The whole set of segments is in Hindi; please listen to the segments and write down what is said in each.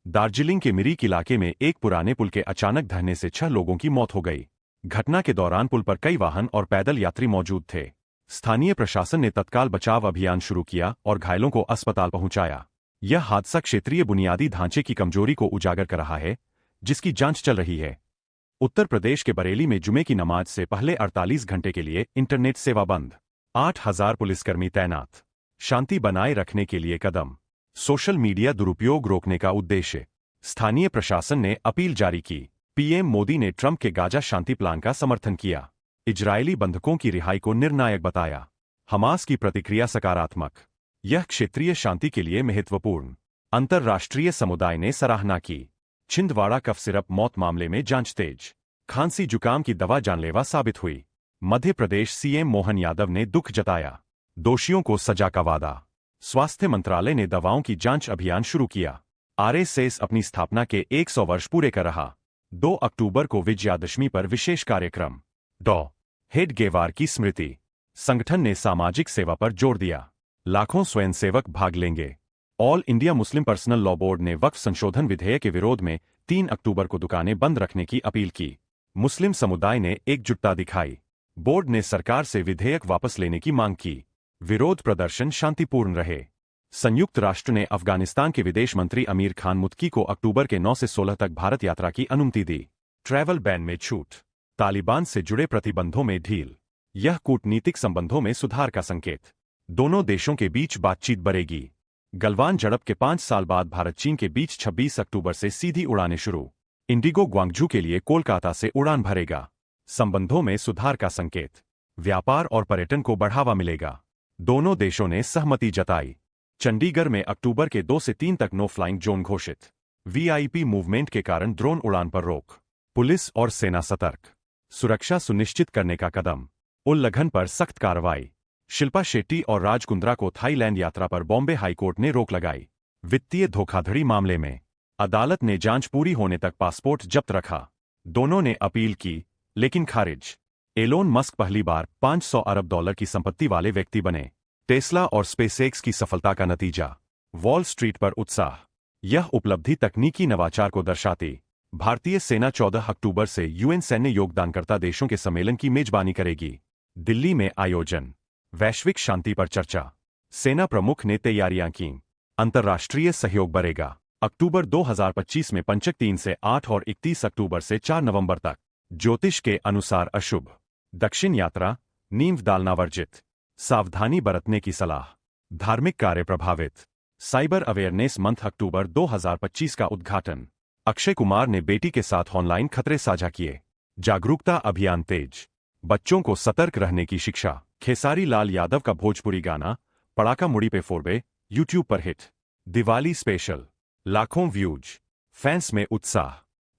दार्जिलिंग के मिरिक इलाके में एक पुराने पुल के अचानक ढहने से 6 लोगों की मौत हो गई। घटना के दौरान पुल पर कई वाहन और पैदल यात्री मौजूद थे। स्थानीय प्रशासन ने तत्काल बचाव अभियान शुरू किया और घायलों को अस्पताल पहुंचाया। यह हादसा क्षेत्रीय बुनियादी ढांचे की कमजोरी को उजागर कर रहा है, जिसकी जांच चल रही है। उत्तर प्रदेश के बरेली में जुमे की नमाज से पहले 48 घंटे के लिए इंटरनेट सेवा बंद। 8,000 पुलिसकर्मी तैनात। शांति बनाए रखने के लिए कदम। सोशल मीडिया दुरुपयोग रोकने का उद्देश्य। स्थानीय प्रशासन ने अपील जारी की। पीएम मोदी ने ट्रंप के गाजा शांति प्लान का समर्थन किया। इजरायली बंधकों की रिहाई को निर्णायक बताया। हमास की प्रतिक्रिया सकारात्मक। यह क्षेत्रीय शांति के लिए महत्वपूर्ण। अंतर्राष्ट्रीय समुदाय ने सराहना की। छिंदवाड़ा कफ सिरप मौत मामले में जांच तेज। खांसी जुकाम की दवा जानलेवा साबित हुई। मध्य प्रदेश सीएम मोहन यादव ने दुख जताया। दोषियों को सजा का वादा। स्वास्थ्य मंत्रालय ने दवाओं की जांच अभियान शुरू किया। आरएसएस अपनी स्थापना के 100 वर्ष पूरे कर रहा। 2 अक्टूबर को विजयादशमी पर विशेष कार्यक्रम। डॉ. हेडगेवार की स्मृति। संगठन ने सामाजिक सेवा पर जोर दिया। लाखों स्वयंसेवक भाग लेंगे। All India Muslim personal law board ने वक्फ संशोधन विधेयक के विरोध में 3 अक्टूबर को दुकानें बंद रखने की अपील की। मुस्लिम समुदाय ने एकजुटता दिखाई। बोर्ड ने सरकार से विधेयक वापस लेने की मांग की। विरोध प्रदर्शन शांतिपूर्ण रहे। संयुक्त राष्ट्र ने अफगानिस्तान के विदेश मंत्री अमीर खान मुत्की को अक्टूबर के 9 से 16 तक भारत यात्रा की अनुमति दी। ट्रैवल बैन में छूट। तालिबान से जुड़े प्रतिबंधों में ढील। यह कूटनीतिक संबंधों में सुधार का संकेत। दोनों देशों के बीच बातचीत बढ़ेगी। गलवान झड़प के 5 साल बाद भारत चीन के बीच 26 अक्टूबर से सीधी उड़ानें शुरू। इंडिगो ग्वांगझू के लिए कोलकाता से उड़ान भरेगा। संबंधों में सुधार का संकेत। व्यापार और पर्यटन को बढ़ावा मिलेगा। दोनों देशों ने सहमति जताई। चंडीगढ़ में अक्टूबर के 2 से 3 तक नो फ्लाइंग जोन घोषित। वीआईपी मूवमेंट के कारण ड्रोन उड़ान पर रोक। पुलिस और सेना सतर्क। सुरक्षा सुनिश्चित करने का कदम। उल्लंघन पर सख्त कार्रवाई। शिल्पा शेट्टी और राज कुंद्रा को थाईलैंड यात्रा पर बॉम्बे हाईकोर्ट ने रोक लगाई। वित्तीय धोखाधड़ी मामले में अदालत ने जांच पूरी होने तक पासपोर्ट जब्त रखा। दोनों ने अपील की, लेकिन खारिज। एलोन मस्क पहली बार $500 अरब की संपत्ति वाले व्यक्ति बने। टेस्ला और स्पेसएक्स की सफलता का नतीजा। वॉल स्ट्रीट पर उत्साह। यह उपलब्धि तकनीकी नवाचार को दर्शाती। भारतीय सेना 14 अक्टूबर से यूएन सैन्य योगदानकर्ता देशों के सम्मेलन की मेजबानी करेगी। दिल्ली में आयोजन। वैश्विक शांति पर चर्चा। सेना प्रमुख ने तैयारियां की। अंतर्राष्ट्रीय सहयोग बढ़ेगा। अक्टूबर 2025 में पंचक 3 से 8 और 31 अक्टूबर से 4 नवंबर तक। ज्योतिष के अनुसार अशुभ। दक्षिण यात्रा। नींव डालना वर्जित। सावधानी बरतने की सलाह। धार्मिक कार्य प्रभावित। साइबर अवेयरनेस मंथ अक्टूबर 2025 का उद्घाटन। अक्षय कुमार ने बेटी के साथ ऑनलाइन खतरे साझा किए। जागरूकता अभियान तेज। बच्चों को सतर्क रहने की शिक्षा। खेसारी लाल यादव का भोजपुरी गाना पड़ाका मुड़ी पे फोड़बे यूट्यूब पर हिट। दिवाली स्पेशल। लाखों व्यूज। फैंस में उत्साह।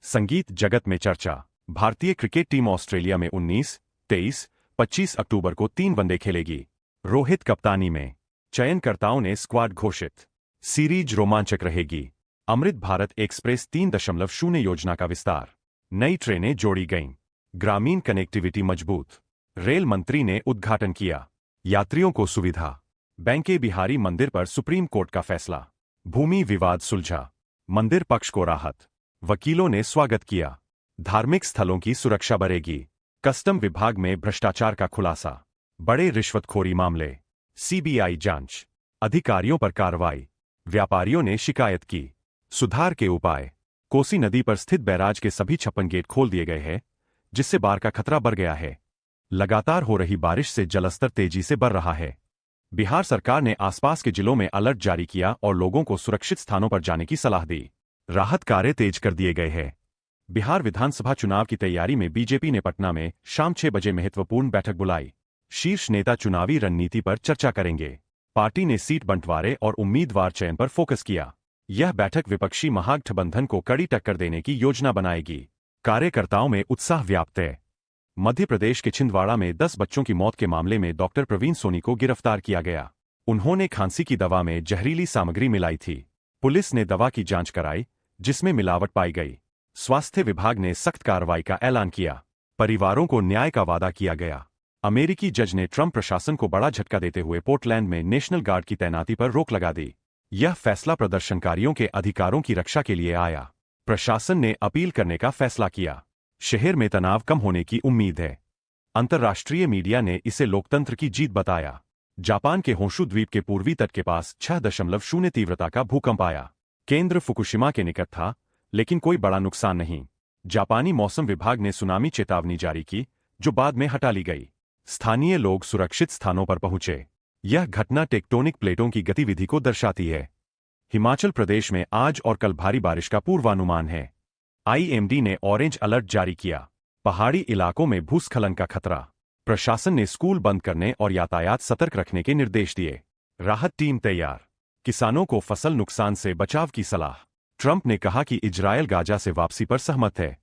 संगीत जगत में चर्चा। भारतीय क्रिकेट टीम ऑस्ट्रेलिया में 19, 23, 25 अक्टूबर को 3 वनडे खेलेगी। रोहित कप्तानी में। चयनकर्ताओं ने स्क्वाड घोषित। सीरीज रोमांचक रहेगी। अमृत भारत एक्सप्रेस 3.0 योजना का विस्तार। नई ट्रेनें जोड़ी गईं। ग्रामीण कनेक्टिविटी मजबूत। रेल मंत्री ने उद्घाटन किया। यात्रियों को सुविधा। बैंके बिहारी मंदिर पर सुप्रीम कोर्ट का फैसला। भूमि विवाद सुलझा। मंदिर पक्ष को राहत। वकीलों ने स्वागत किया। धार्मिक स्थलों की सुरक्षा बढ़ेगी। कस्टम विभाग में भ्रष्टाचार का खुलासा। बड़े रिश्वतखोरी मामले। सीबीआई जांच। अधिकारियों पर कार्रवाई। व्यापारियों ने शिकायत की। सुधार के उपाय। कोसी नदी पर स्थित बैराज के सभी 56 गेट खोल दिए गए हैं, जिससे बाढ़ का खतरा बढ़ गया है। लगातार हो रही बारिश से जलस्तर तेजी से बढ़ रहा है। बिहार सरकार ने आसपास के जिलों में अलर्ट जारी किया और लोगों को सुरक्षित स्थानों पर जाने की सलाह दी। राहत कार्य तेज कर दिए गए हैं। बिहार विधानसभा चुनाव की तैयारी में बीजेपी ने पटना में शाम 6 बजे महत्वपूर्ण बैठक बुलाई। शीर्ष नेता चुनावी रणनीति पर चर्चा करेंगे। पार्टी ने सीट बंटवारे और उम्मीदवार चयन पर फोकस किया। यह बैठक विपक्षी महागठबंधन को कड़ी टक्कर देने की योजना बनाएगी। कार्यकर्ताओं में उत्साह व्याप्त है। मध्य प्रदेश के छिंदवाड़ा में 10 बच्चों की मौत के मामले में डॉक्टर प्रवीण सोनी को गिरफ्तार किया गया। उन्होंने खांसी की दवा में जहरीली सामग्री मिलाई थी। पुलिस ने दवा की जांच कराई, जिसमें मिलावट पाई गई। स्वास्थ्य विभाग ने सख्त कार्रवाई का ऐलान किया। परिवारों को न्याय का वादा किया गया। अमेरिकी जज ने ट्रंप प्रशासन को बड़ा झटका देते हुए पोर्टलैंड में नेशनल गार्ड की तैनाती पर रोक लगा दी। यह फैसला प्रदर्शनकारियों के अधिकारों की रक्षा के लिए आया। प्रशासन ने अपील करने का फैसला किया। शहर में तनाव कम होने की उम्मीद है। अंतर्राष्ट्रीय मीडिया ने इसे लोकतंत्र की जीत बताया। जापान के होंशु द्वीप के पूर्वी तट के पास 6.0 तीव्रता का भूकंप आया। केंद्र फुकुशिमा के निकट था, लेकिन कोई बड़ा नुकसान नहीं। जापानी मौसम विभाग ने सुनामी चेतावनी जारी की, जो बाद में हटा ली गई। स्थानीय लोग सुरक्षित स्थानों पर पहुंचे। यह घटना टेक्टोनिक प्लेटों की गतिविधि को दर्शाती है। हिमाचल प्रदेश में आज और कल भारी बारिश का पूर्वानुमान है। आईएमडी ने ऑरेंज अलर्ट जारी किया। पहाड़ी इलाकों में भूस्खलन का खतरा। प्रशासन ने स्कूल बंद करने और यातायात सतर्क रखने के निर्देश दिए। राहत टीम तैयार। किसानों को फसल नुकसान से बचाव की सलाह। ट्रंप ने कहा कि इजरायल गाजा से वापसी पर सहमत है।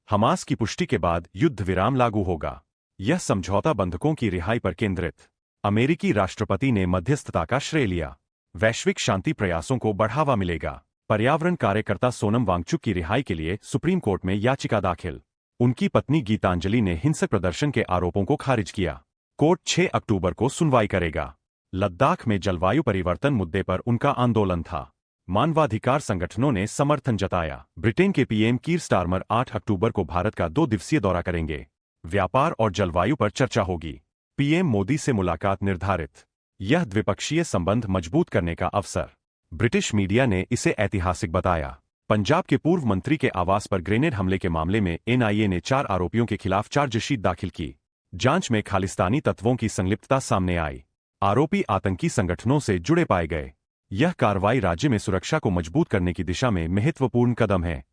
हमास की पुष्टि के बाद युद्ध विराम लागू होगा। यह समझौता बंधकों की रिहाई पर केंद्रित। अमेरिकी राष्ट्रपति ने मध्यस्थता का श्रेय लिया। वैश्विक शांति प्रयासों को बढ़ावा मिलेगा। पर्यावरण कार्यकर्ता सोनम वांगचुक की रिहाई के लिए सुप्रीम कोर्ट में याचिका दाखिल। उनकी पत्नी गीतांजलि ने हिंसक प्रदर्शन के आरोपों को खारिज किया। कोर्ट 6 अक्टूबर को सुनवाई करेगा। लद्दाख में जलवायु परिवर्तन मुद्दे पर उनका आंदोलन था। मानवाधिकार संगठनों ने समर्थन जताया। ब्रिटेन के पीएम कीर स्टारमर 8 अक्टूबर को भारत का 2 दिवसीय दौरा करेंगे। व्यापार और जलवायु पर चर्चा होगी। पीएम मोदी से मुलाकात निर्धारित। यह द्विपक्षीय संबंध मजबूत करने का अवसर। ब्रिटिश मीडिया ने इसे ऐतिहासिक बताया। पंजाब के पूर्व मंत्री के आवास पर ग्रेनेड हमले के मामले में एनआईए ने 4 आरोपियों के खिलाफ चार्जशीट दाखिल की। जांच में खालिस्तानी तत्वों की संलिप्तता सामने आई। आरोपी आतंकी संगठनों से जुड़े पाए गए। यह कार्रवाई राज्य में सुरक्षा को मजबूत करने की दिशा में महत्वपूर्ण कदम है।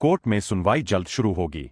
कोर्ट में सुनवाई जल्द शुरू होगी।